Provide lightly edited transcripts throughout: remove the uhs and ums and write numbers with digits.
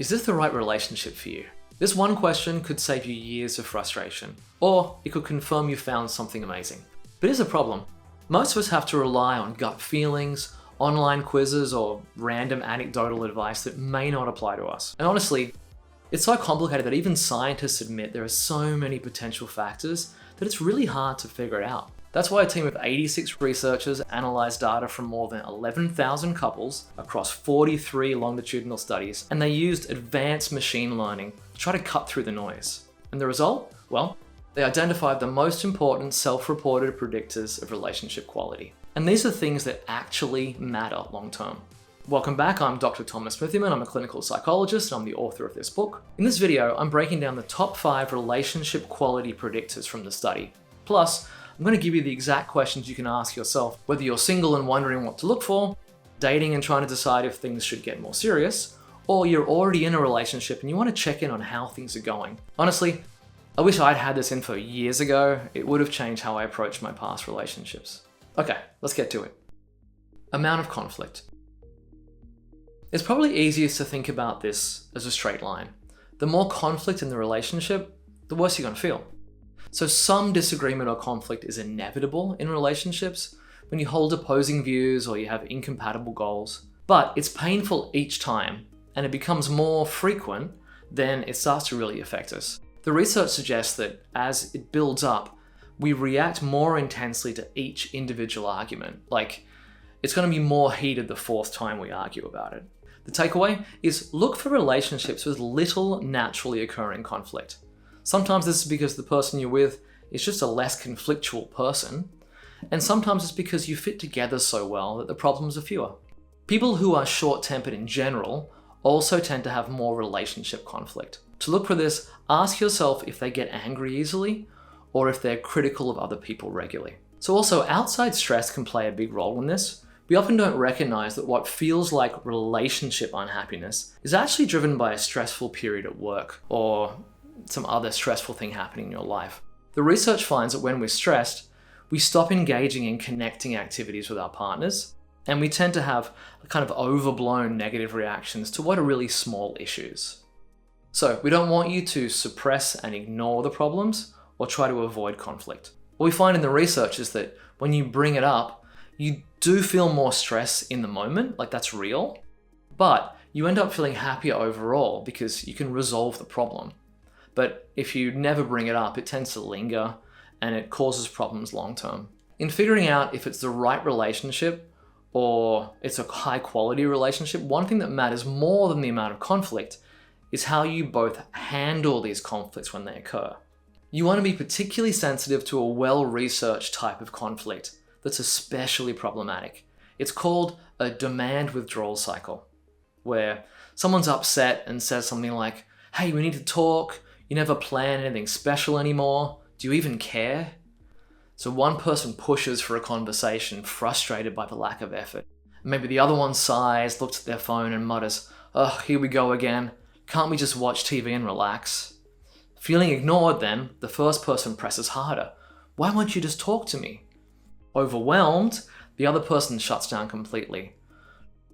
Is this the right relationship for you? This one question could save you years of frustration, or it could confirm you found something amazing. But here's a problem. Most of us have to rely on gut feelings, online quizzes, or random anecdotal advice that may not apply to us. And honestly, it's so complicated that even scientists admit there are so many potential factors that it's really hard to figure it out. That's why a team of 86 researchers analyzed data from more than 11,000 couples across 43 longitudinal studies, and they used advanced machine learning to try to cut through the noise. And the result? Well, they identified the most important self-reported predictors of relationship quality. And these are things that actually matter long term. Welcome back, I'm Dr. Thomas Smithyman, I'm a clinical psychologist and I'm the author of this book. In this video, I'm breaking down the top 5 relationship quality predictors from the study. Plus, I'm going to give you the exact questions you can ask yourself, whether you're single and wondering what to look for, dating and trying to decide if things should get more serious, or you're already in a relationship and you want to check in on how things are going. Honestly, I wish I'd had this info years ago. It would have changed how I approached my past relationships. Okay, let's get to it. Amount of conflict. It's probably easiest to think about this as a straight line. The more conflict in the relationship, the worse you're going to feel. So some disagreement or conflict is inevitable in relationships when you hold opposing views or you have incompatible goals. But it's painful each time, and it becomes more frequent, then it starts to really affect us. The research suggests that as it builds up, we react more intensely to each individual argument. Like, it's going to be more heated the 4th time we argue about it. The takeaway is look for relationships with little naturally occurring conflict. Sometimes this is because the person you're with is just a less conflictual person, and sometimes it's because you fit together so well that the problems are fewer. People who are short-tempered in general also tend to have more relationship conflict. To look for this, ask yourself if they get angry easily or if they're critical of other people regularly. So also, outside stress can play a big role in this. We often don't recognize that what feels like relationship unhappiness is actually driven by a stressful period at work or some other stressful thing happening in your life. The research finds that when we're stressed, we stop engaging in connecting activities with our partners, and we tend to have kind of overblown negative reactions to what are really small issues. So we don't want you to suppress and ignore the problems or try to avoid conflict. What we find in the research is that when you bring it up, you do feel more stress in the moment, like that's real, but you end up feeling happier overall because you can resolve the problem. But if you never bring it up, it tends to linger and it causes problems long term. In figuring out if it's the right relationship or it's a high quality relationship, one thing that matters more than the amount of conflict is how you both handle these conflicts when they occur. You want to be particularly sensitive to a well-researched type of conflict that's especially problematic. It's called a demand withdrawal cycle, where someone's upset and says something like, "Hey, we need to talk. You never plan anything special anymore. Do you even care?" So one person pushes for a conversation, frustrated by the lack of effort. Maybe the other one sighs, looks at their phone and mutters, "Oh, here we go again. Can't we just watch TV and relax?" Feeling ignored then, the first person presses harder. "Why won't you just talk to me?" Overwhelmed, the other person shuts down completely.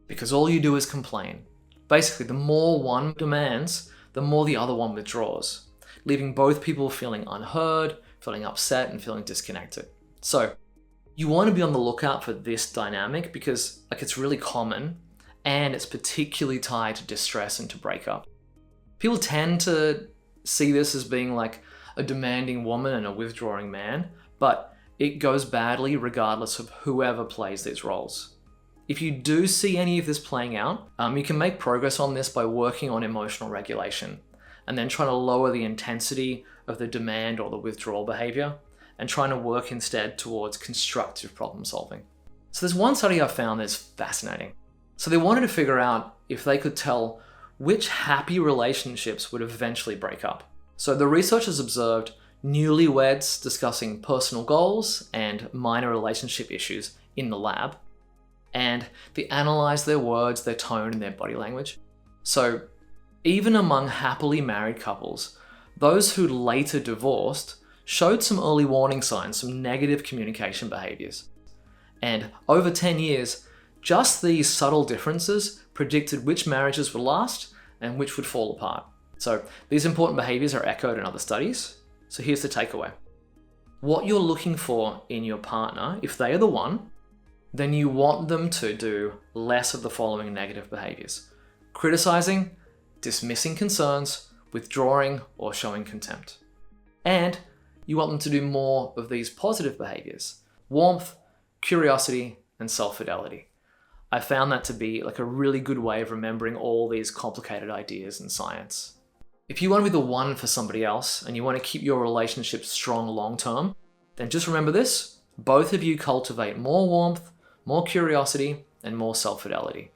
Because all you do is complain. Basically, the more one demands, the more the other one withdraws, leaving both people feeling unheard, feeling upset, and feeling disconnected. So, you want to be on the lookout for this dynamic because it's really common and it's particularly tied to distress and to breakup. People tend to see this as being like a demanding woman and a withdrawing man, but it goes badly regardless of whoever plays these roles. If you do see any of this playing out, you can make progress on this by working on emotional regulation and then trying to lower the intensity of the demand or the withdrawal behavior and trying to work instead towards constructive problem solving. So there's one study I found that's fascinating. So they wanted to figure out if they could tell which happy relationships would eventually break up. So the researchers observed newlyweds discussing personal goals and minor relationship issues in the lab, and they analyzed their words, their tone, and their body language. So even among happily married couples, those who later divorced showed some early warning signs, some negative communication behaviors. And over 10 years, just these subtle differences predicted which marriages would last and which would fall apart. So these important behaviors are echoed in other studies. So here's the takeaway. What you're looking for in your partner, if they are the one, then you want them to do less of the following negative behaviors: criticizing, dismissing concerns, withdrawing, or showing contempt. And you want them to do more of these positive behaviors: warmth, curiosity, and self-fidelity. I found that to be like a really good way of remembering all these complicated ideas in science. If you want to be the one for somebody else and you want to keep your relationship strong long-term, then just remember this: both of you cultivate more warmth, more curiosity, and more self-fidelity.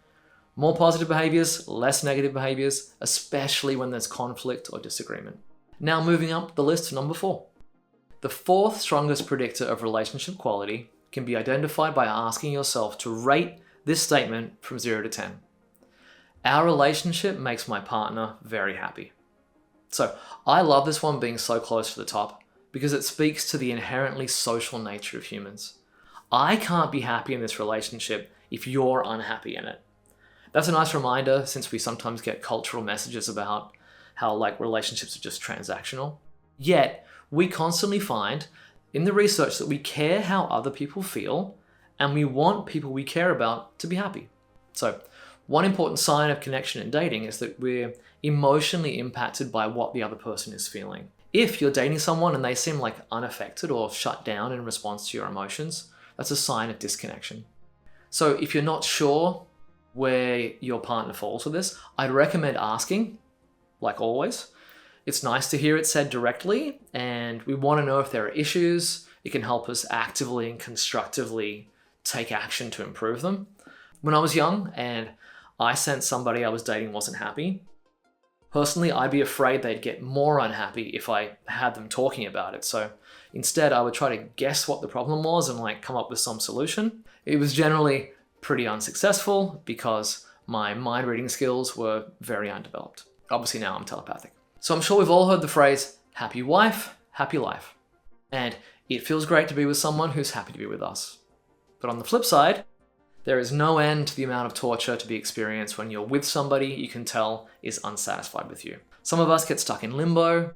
More positive behaviors, less negative behaviors, especially when there's conflict or disagreement. Now moving up the list to number 4. The fourth strongest predictor of relationship quality can be identified by asking yourself to rate this statement from 0 to 10. Our relationship makes my partner very happy. So I love this one being so close to the top because it speaks to the inherently social nature of humans. I can't be happy in this relationship if you're unhappy in it. That's a nice reminder, since we sometimes get cultural messages about how relationships are just transactional. Yet we constantly find in the research that we care how other people feel, and we want people we care about to be happy. So one important sign of connection in dating is that we're emotionally impacted by what the other person is feeling. If you're dating someone and they seem unaffected or shut down in response to your emotions, that's a sign of disconnection. So if you're not sure where your partner falls with this, I'd recommend asking, like always. It's nice to hear it said directly, and we want to know if there are issues. It can help us actively and constructively take action to improve them. When I was young and I sensed somebody I was dating wasn't happy, personally, I'd be afraid they'd get more unhappy if I had them talking about it. So instead, I would try to guess what the problem was and come up with some solution. It was generally pretty unsuccessful because my mind reading skills were very undeveloped. Obviously now I'm telepathic. So I'm sure we've all heard the phrase, happy wife, happy life. And it feels great to be with someone who's happy to be with us. But on the flip side, there is no end to the amount of torture to be experienced when you're with somebody you can tell is unsatisfied with you. Some of us get stuck in limbo,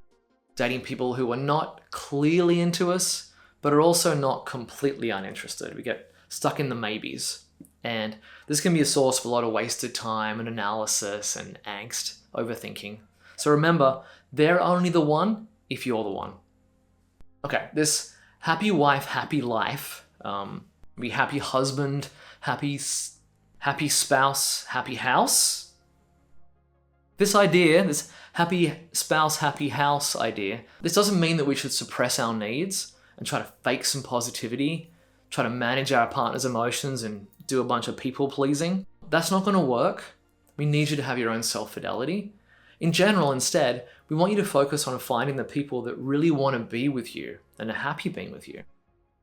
dating people who are not clearly into us, but are also not completely uninterested. We get stuck in the maybes. And this can be a source of a lot of wasted time and analysis and angst, overthinking. So remember, they're only the one if you're the one. Okay, this happy wife, happy life, be happy husband, happy spouse, happy house. This idea, this happy spouse, happy house idea, this doesn't mean that we should suppress our needs and try to fake some positivity, try to manage our partner's emotions and do a bunch of people pleasing. That's not going to work. We need you to have your own self-fidelity. In general, instead, we want you to focus on finding the people that really want to be with you and are happy being with you.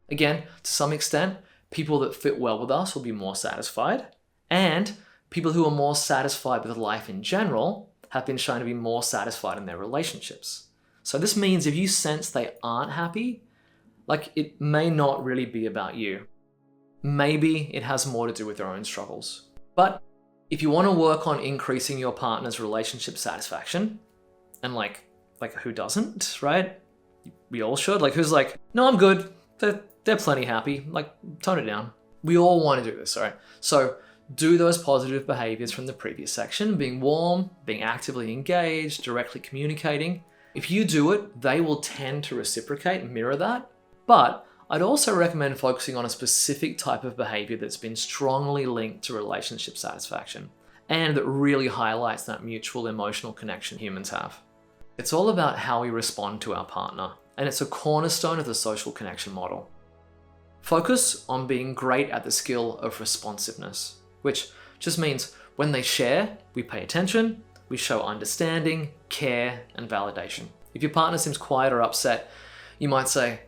Again, to some extent, people that fit well with us will be more satisfied, and people who are more satisfied with life in general have been shown to be more satisfied in their relationships. So this means if you sense they aren't happy, it may not really be about you. Maybe it has more to do with their own struggles. But if you want to work on increasing your partner's relationship satisfaction, and who doesn't, right? We all should. Who's no, I'm good. They're plenty happy. Tone it down. We all want to do this, all right? So do those positive behaviors from the previous section, being warm, being actively engaged, directly communicating. If you do it, they will tend to reciprocate and mirror that. But I'd also recommend focusing on a specific type of behavior that's been strongly linked to relationship satisfaction and that really highlights that mutual emotional connection humans have. It's all about how we respond to our partner, and it's a cornerstone of the social connection model. Focus on being great at the skill of responsiveness, which just means when they share, we pay attention, we show understanding, care, and validation. If your partner seems quiet or upset, you might say,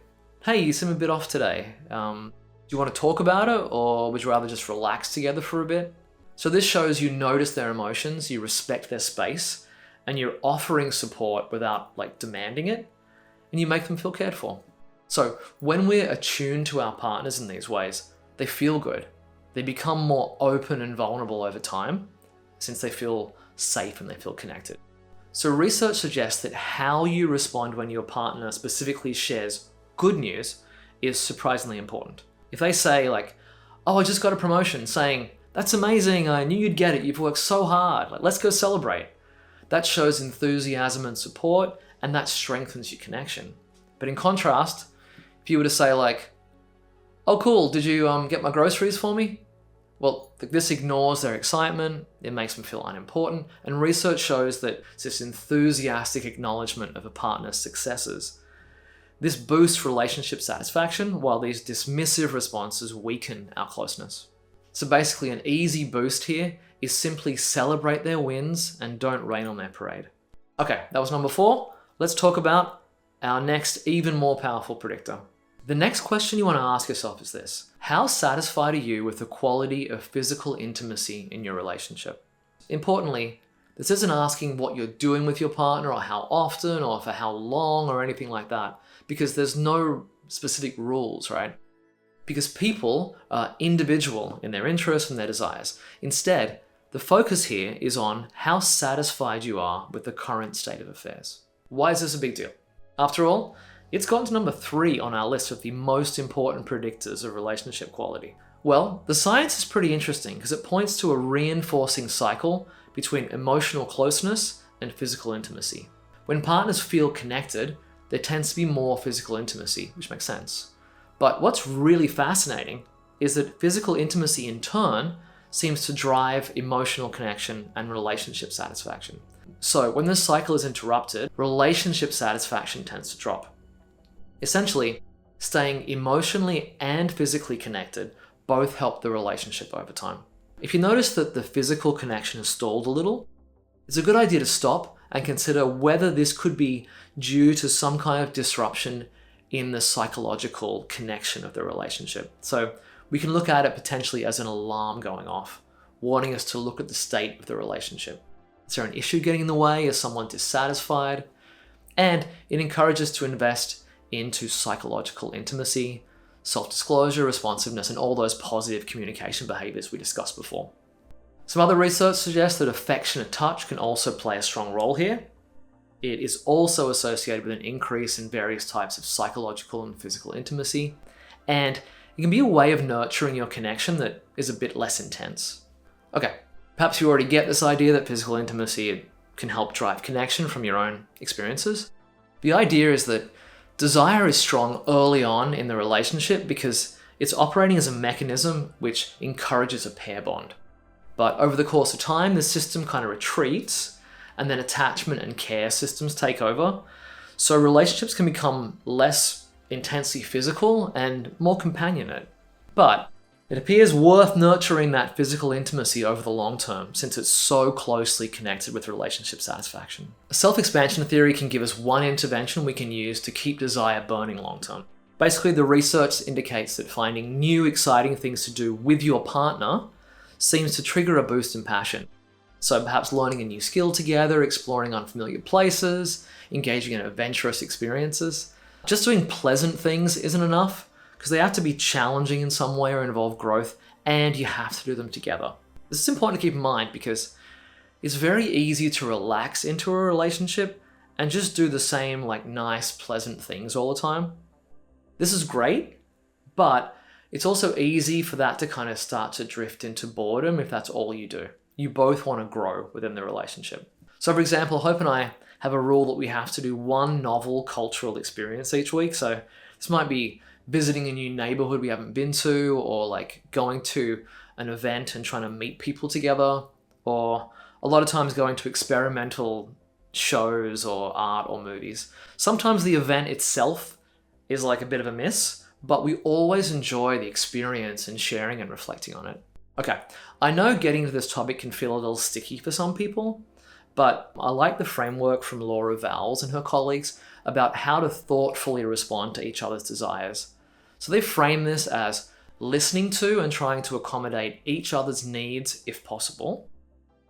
hey, you seem a bit off today. Do you want to talk about it, or would you rather just relax together for a bit? So this shows you notice their emotions, you respect their space, and you're offering support without demanding it, and you make them feel cared for. So when we're attuned to our partners in these ways, they feel good. They become more open and vulnerable over time, since they feel safe and they feel connected. So research suggests that how you respond when your partner specifically shares good news is surprisingly important. If they say like, oh, I just got a promotion, saying, that's amazing, I knew you'd get it, you've worked so hard, like, let's go celebrate. That shows enthusiasm and support, and that strengthens your connection. But in contrast, if you were to say like, oh cool, did you get my groceries for me? Well, this ignores their excitement, it makes them feel unimportant, and research shows that it's this enthusiastic acknowledgement of a partner's successes. This boosts relationship satisfaction, while these dismissive responses weaken our closeness. So basically, an easy boost here is simply celebrate their wins and don't rain on their parade. Okay, that was number 4. Let's talk about our next, even more powerful predictor. The next question you want to ask yourself is this: how satisfied are you with the quality of physical intimacy in your relationship? Importantly, this isn't asking what you're doing with your partner or how often or for how long or anything like that, because there's no specific rules, right? Because people are individual in their interests and their desires. Instead, the focus here is on how satisfied you are with the current state of affairs. Why is this a big deal? After all, it's gotten to number 3 on our list of the most important predictors of relationship quality. Well, the science is pretty interesting because it points to a reinforcing cycle between emotional closeness and physical intimacy. When partners feel connected, there tends to be more physical intimacy, which makes sense. But what's really fascinating is that physical intimacy in turn seems to drive emotional connection and relationship satisfaction. So when this cycle is interrupted, relationship satisfaction tends to drop. Essentially, staying emotionally and physically connected both help the relationship over time. If you notice that the physical connection has stalled a little, it's a good idea to stop and consider whether this could be due to some kind of disruption in the psychological connection of the relationship. So we can look at it potentially as an alarm going off, warning us to look at the state of the relationship. Is there an issue getting in the way? Is someone dissatisfied? And it encourages to invest into psychological intimacy, self-disclosure, responsiveness, and all those positive communication behaviors we discussed before. Some other research suggests that affectionate touch can also play a strong role here. It is also associated with an increase in various types of psychological and physical intimacy, and it can be a way of nurturing your connection that is a bit less intense. Okay, perhaps you already get this idea that physical intimacy can help drive connection from your own experiences. The idea is that desire is strong early on in the relationship because it's operating as a mechanism which encourages a pair bond. But over the course of time, the system kind of retreats, and then attachment and care systems take over. So relationships can become less intensely physical and more companionate. But it appears worth nurturing that physical intimacy over the long term, since it's so closely connected with relationship satisfaction. Self-expansion theory can give us one intervention we can use to keep desire burning long term. Basically, the research indicates that finding new exciting things to do with your partner seems to trigger a boost in passion. So perhaps learning a new skill together, exploring unfamiliar places, engaging in adventurous experiences. Just doing pleasant things isn't enough, because they have to be challenging in some way or involve growth, and you have to do them together. This is important to keep in mind because it's very easy to relax into a relationship and just do the same like nice, pleasant things all the time. This is great, but it's also easy for that to kind of start to drift into boredom if that's all you do. You both want to grow within the relationship. So for example, Hope and I have a rule that we have to do one novel cultural experience each week. So this might be visiting a new neighborhood we haven't been to, or like going to an event and trying to meet people together, or a lot of times going to experimental shows or art or movies. Sometimes the event itself is like a bit of a miss, but we always enjoy the experience and sharing and reflecting on it. Okay, I know getting to this topic can feel a little sticky for some people, but I like the framework from Laura Vowles and her colleagues about how to thoughtfully respond to each other's desires. So they frame this as listening to and trying to accommodate each other's needs if possible,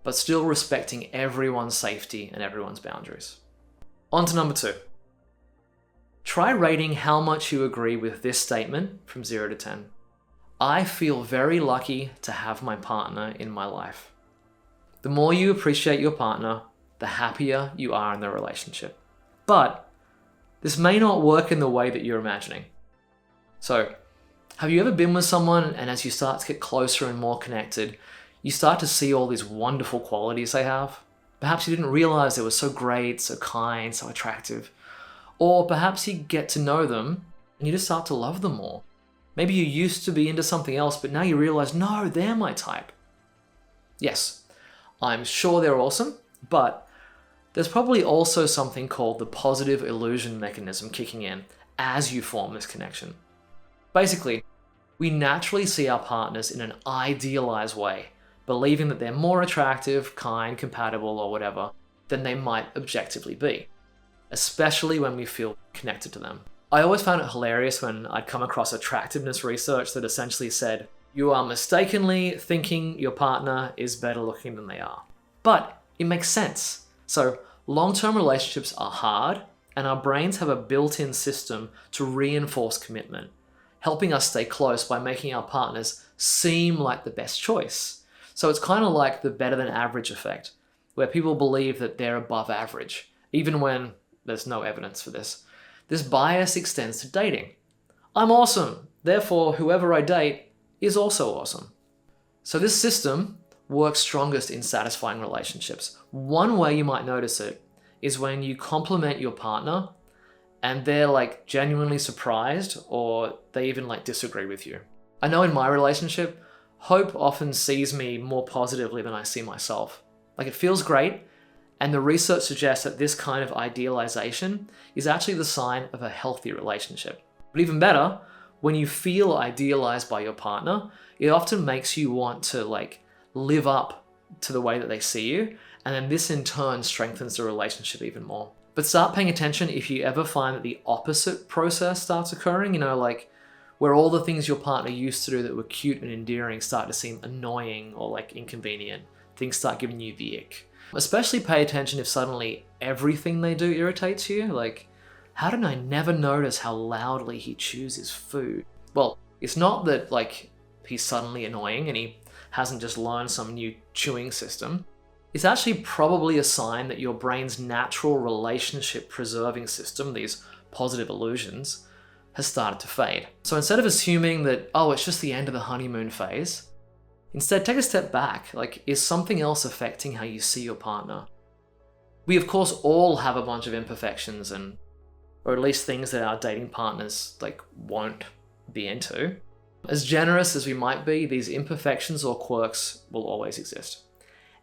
but still respecting everyone's safety and everyone's boundaries. On to number 2. Try rating how much you agree with this statement from 0 to 10. I feel very lucky to have my partner in my life. The more you appreciate your partner, the happier you are in the relationship. But this may not work in the way that you're imagining. So, have you ever been with someone and as you start to get closer and more connected, you start to see all these wonderful qualities they have? Perhaps you didn't realize they were so great, so kind, so attractive. Or perhaps you get to know them and you just start to love them more. Maybe you used to be into something else, but now you realize, no, they're my type. Yes, I'm sure they're awesome, but there's probably also something called the positive illusion mechanism kicking in as you form this connection. Basically, we naturally see our partners in an idealized way, believing that they're more attractive, kind, compatible, or whatever than they might objectively be, especially when we feel connected to them. I always found it hilarious when I'd come across attractiveness research that essentially said, you are mistakenly thinking your partner is better looking than they are. But it makes sense. So long-term relationships are hard, and our brains have a built-in system to reinforce commitment, helping us stay close by making our partners seem like the best choice. So it's kind of like the better than average effect, where people believe that they're above average, even when there's no evidence for this. This bias extends to dating. I'm awesome, therefore whoever I date is also awesome. So this system works strongest in satisfying relationships. One way you might notice it is when you compliment your partner and they're like genuinely surprised or they even like disagree with you. I know in my relationship, Hope often sees me more positively than I see myself. Like it feels great, and the research suggests that this kind of idealization is actually the sign of a healthy relationship. But even better, when you feel idealized by your partner, it often makes you want to like live up to the way that they see you, and then this in turn strengthens the relationship even more. But start paying attention if you ever find that the opposite process starts occurring, like where all the things your partner used to do that were cute and endearing start to seem annoying or like inconvenient. Things start giving you the ick. Especially pay attention if suddenly everything they do irritates you. Like, how did I never notice how loudly he chews his food? Well, it's not that like he's suddenly annoying and he hasn't just learned some new chewing system. It's actually probably a sign that your brain's natural relationship preserving system, these positive illusions, has started to fade. So instead of assuming that, oh, it's just the end of the honeymoon phase, instead take a step back. Like, is something else affecting how you see your partner? We of course all have a bunch of imperfections or at least things that our dating partners like won't be into. As generous as we might be, these imperfections or quirks will always exist.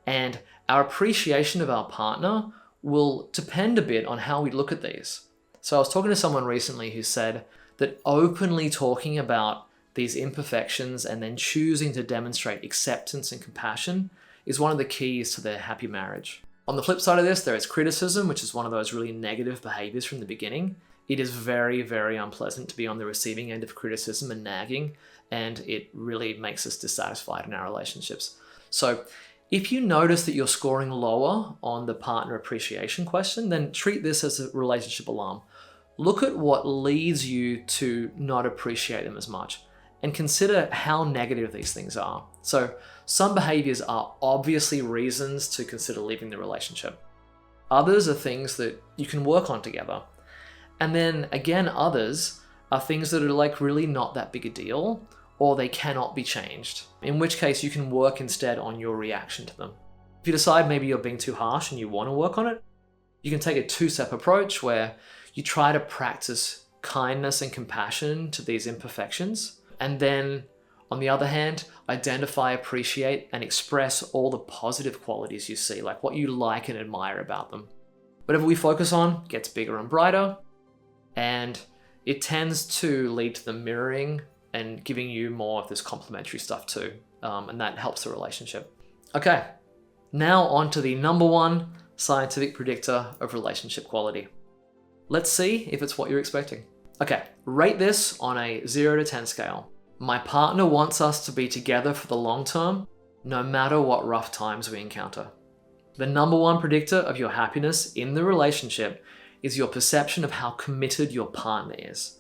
And our appreciation of our partner will depend a bit on how we look at these. So I was talking to someone recently who said that openly talking about these imperfections and then choosing to demonstrate acceptance and compassion is one of the keys to their happy marriage. On the flip side of this, there is criticism, which is one of those really negative behaviors from the beginning. It is very, very unpleasant to be on the receiving end of criticism and nagging, and it really makes us dissatisfied in our relationships. So if you notice that you're scoring lower on the partner appreciation question, then treat this as a relationship alarm. Look at what leads you to not appreciate them as much and consider how negative these things are. So some behaviors are obviously reasons to consider leaving the relationship. Others are things that you can work on together. And then again, others are things that are like really not that big a deal, or they cannot be changed, in which case you can work instead on your reaction to them. If you decide maybe you're being too harsh and you want to work on it, you can take a two-step approach where you try to practice kindness and compassion to these imperfections, and then on the other hand, identify, appreciate, and express all the positive qualities you see, like what you like and admire about them. Whatever we focus on gets bigger and brighter, and it tends to lead to the mirroring and giving you more of this complementary stuff too, and that helps the relationship. Okay, now on to the number one scientific predictor of relationship quality. Let's see if it's what you're expecting. Okay, rate this on a 0 to 10 scale. My partner wants us to be together for the long term, no matter what rough times we encounter. The number one predictor of your happiness in the relationship is your perception of how committed your partner is.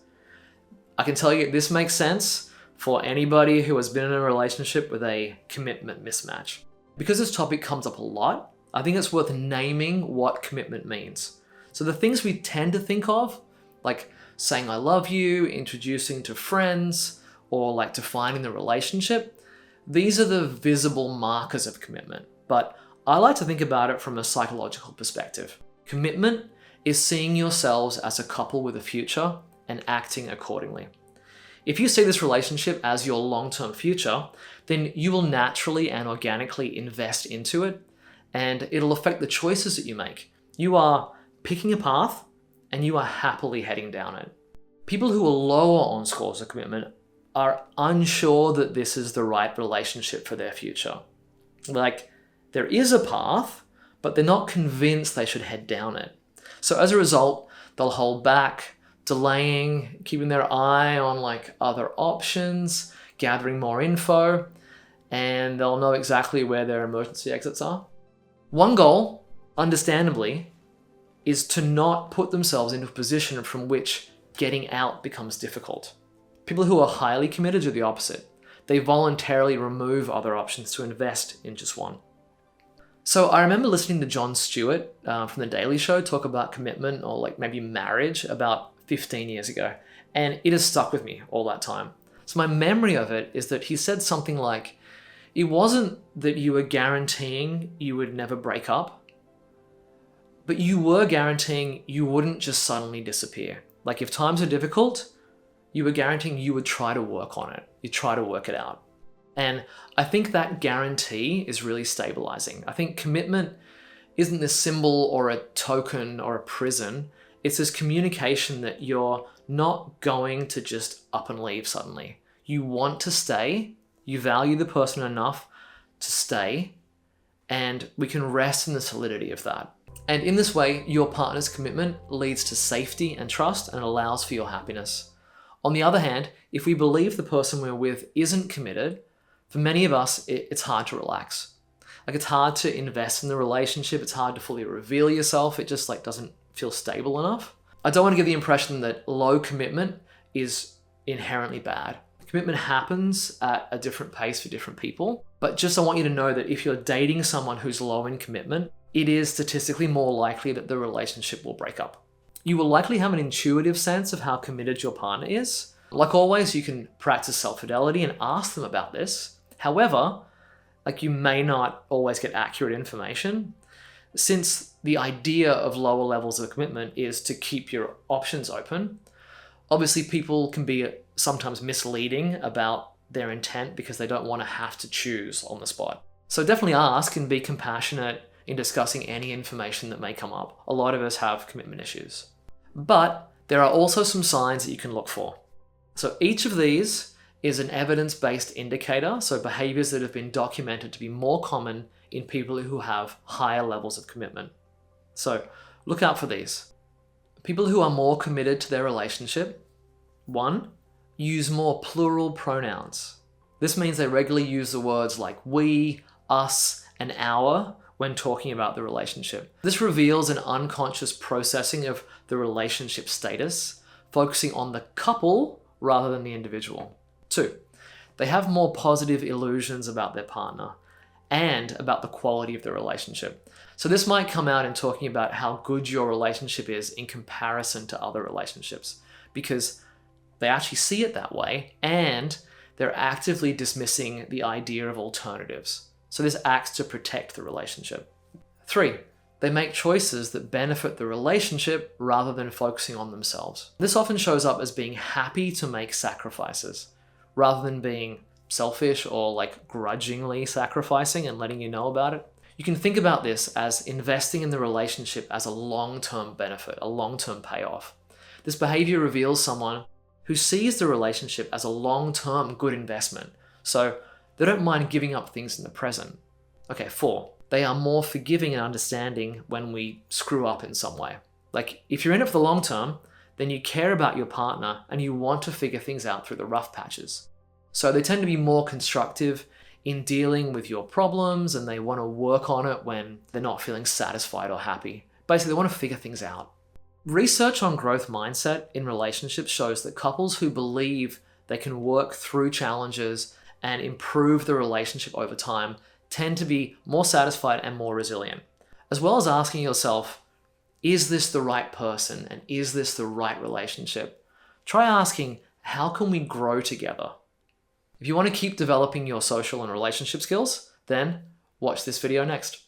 I can tell you this makes sense for anybody who has been in a relationship with a commitment mismatch. Because this topic comes up a lot, I think it's worth naming what commitment means. So the things we tend to think of, like saying I love you, introducing to friends, or like defining the relationship, these are the visible markers of commitment. But I like to think about it from a psychological perspective. Commitment is seeing yourselves as a couple with a future and acting accordingly. If you see this relationship as your long-term future, then you will naturally and organically invest into it, and it'll affect the choices that you make. You are picking a path and you are happily heading down it. People who are lower on scores of commitment are unsure that this is the right relationship for their future. Like, there is a path, but they're not convinced they should head down it. So as a result, they'll hold back, delaying, keeping their eye on like other options, gathering more info, and they'll know exactly where their emergency exits are. One goal, understandably, is to not put themselves into a position from which getting out becomes difficult. People who are highly committed do the opposite. They voluntarily remove other options to invest in just one. So I remember listening to Jon Stewart from The Daily Show talk about commitment, or like maybe marriage, about 15 years ago. And it has stuck with me all that time. So my memory of it is that he said something like, it wasn't that you were guaranteeing you would never break up, but you were guaranteeing you wouldn't just suddenly disappear. Like if times are difficult, you were guaranteeing you would try to work on it. You try to work it out. And I think that guarantee is really stabilizing. I think commitment isn't this symbol or a token or a prison. It's this communication that you're not going to just up and leave suddenly. You want to stay, you value the person enough to stay, and we can rest in the solidity of that. And in this way, your partner's commitment leads to safety and trust and allows for your happiness. On the other hand, if we believe the person we're with isn't committed, for many of us, it's hard to relax. Like it's hard to invest in the relationship. It's hard to fully reveal yourself. It just like doesn't feel stable enough. I don't want to give the impression that low commitment is inherently bad. Commitment happens at a different pace for different people. But just I want you to know that if you're dating someone who's low in commitment, it is statistically more likely that the relationship will break up. You will likely have an intuitive sense of how committed your partner is. Like always, you can practice self-fidelity and ask them about this. However, like you may not always get accurate information, since the idea of lower levels of commitment is to keep your options open. Obviously, people can be sometimes misleading about their intent because they don't want to have to choose on the spot. So definitely ask and be compassionate in discussing any information that may come up. A lot of us have commitment issues. But there are also some signs that you can look for. So each of these is an evidence-based indicator, so behaviors that have been documented to be more common in people who have higher levels of commitment. So look out for these. People who are more committed to their relationship. 1, use more plural pronouns. This means they regularly use the words like we, us, and our when talking about the relationship. This reveals an unconscious processing of the relationship status, focusing on the couple rather than the individual. 2, they have more positive illusions about their partner and about the quality of the relationship. So this might come out in talking about how good your relationship is in comparison to other relationships, because they actually see it that way and they're actively dismissing the idea of alternatives. So this acts to protect the relationship. 3, they make choices that benefit the relationship rather than focusing on themselves. This often shows up as being happy to make sacrifices rather than being selfish or like grudgingly sacrificing and letting you know about it. You can think about this as investing in the relationship as a long-term benefit, a long-term payoff. This behavior reveals someone who sees the relationship as a long-term good investment. So they don't mind giving up things in the present. Okay, 4, they are more forgiving and understanding when we screw up in some way. Like if you're in it for the long term, then you care about your partner and you want to figure things out through the rough patches. So they tend to be more constructive in dealing with your problems, and they want to work on it when they're not feeling satisfied or happy. Basically, they want to figure things out. Research on growth mindset in relationships shows that couples who believe they can work through challenges and improve the relationship over time tend to be more satisfied and more resilient. As well as asking yourself, is this the right person and is this the right relationship? Try asking, how can we grow together? If you want to keep developing your social and relationship skills, then watch this video next.